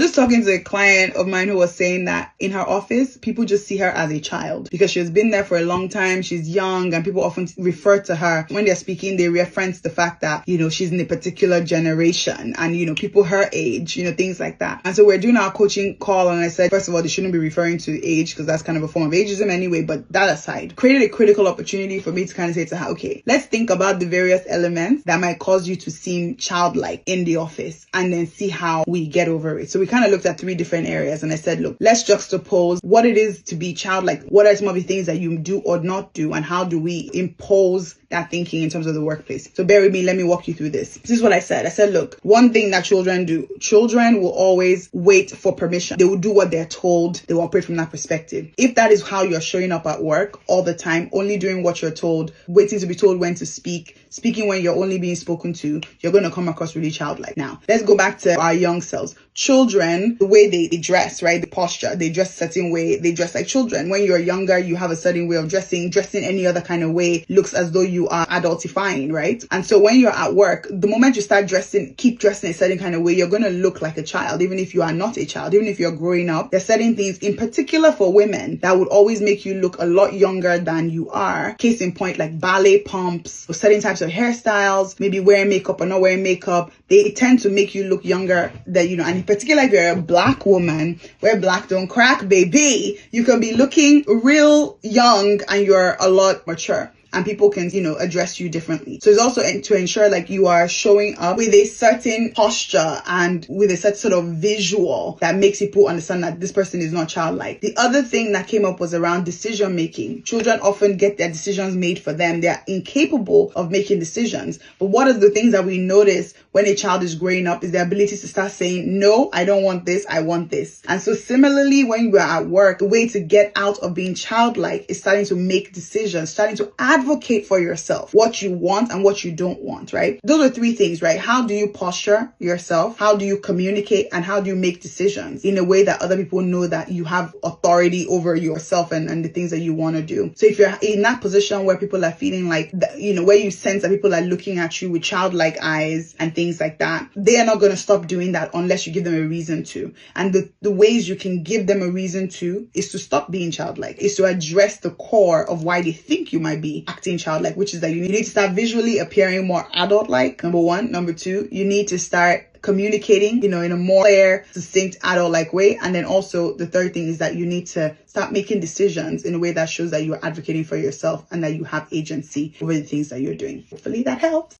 Just talking to a client of mine who was saying that in her office, people just see her as a child because she has been there for a long time. She's young, and people often refer to her when they're speaking. They reference the fact that, she's in a particular generation and, people her age, things like that. And so we're doing our coaching call, and I said, first of all, they shouldn't be referring to age because that's kind of a form of ageism anyway. But that aside, created a critical opportunity for me to kind of say to her, okay, let's think about the various elements that might cause you to seem childlike in the office and then see how we get over it. So we kind of looked at 3 different areas, and I said, look, let's juxtapose what it is to be childlike. What are some of the things that you do or not do, and how do we impose that thinking in terms of the workplace? So bear with me, let me walk you through this. This is what I said. I said, look, one thing that children do, children will always wait for permission. They will do what they're told. They will operate from that perspective. If that is how you're showing up at work all the time, only doing what you're told, waiting to be told when to speak, speaking when you're only being spoken to, you're going to come across really childlike. Now, let's go back to our young selves. Children, the way they dress, right? The posture, they dress a certain way. They dress like children. When you're younger, you have a certain way of dressing. Dressing any other kind of way looks as though you are adultifying, right? And so when you're at work, the moment you start dressing, keep dressing a certain kind of way, you're going to look like a child, even if you are not a child, even if you're growing up. There's certain things, in particular for women, that would always make you look a lot younger than you are. Case in point, like ballet pumps, or certain types of hairstyles, maybe wearing makeup or not wearing makeup, they tend to make you look younger than, and in particular, if you're a black woman, where black don't crack, baby, you can be looking real young and you're a lot mature. And people can, address you differently. So it's also to ensure like you are showing up with a certain posture and with a certain sort of visual that makes people understand that this person is not childlike. The other thing that came up was around decision making. Children often get their decisions made for them. They're incapable of making decisions. But what are the things that we notice when a child is growing up is their ability to start saying, no, I don't want this, I want this. And so similarly, when you are at work, the way to get out of being childlike is starting to make decisions, starting to advocate for yourself, what you want and what you don't want, right? Those are 3 things, right? How do you posture yourself? How do you communicate? And how do you make decisions in a way that other people know that you have authority over yourself and the things that you want to do? So if you're in that position where people are feeling like, where you sense that people are looking at you with childlike eyes and things like that, they are not going to stop doing that unless you give them a reason to. And the ways you can give them a reason to is to stop being childlike, is to address the core of why they think you might be acting childlike, which is that you need to start visually appearing more adult-like, number 1. Number 2, you need to start communicating, in a more clear, succinct, adult-like way. And then also the third thing is that you need to start making decisions in a way that shows that you're advocating for yourself and that you have agency over the things that you're doing. Hopefully that helps.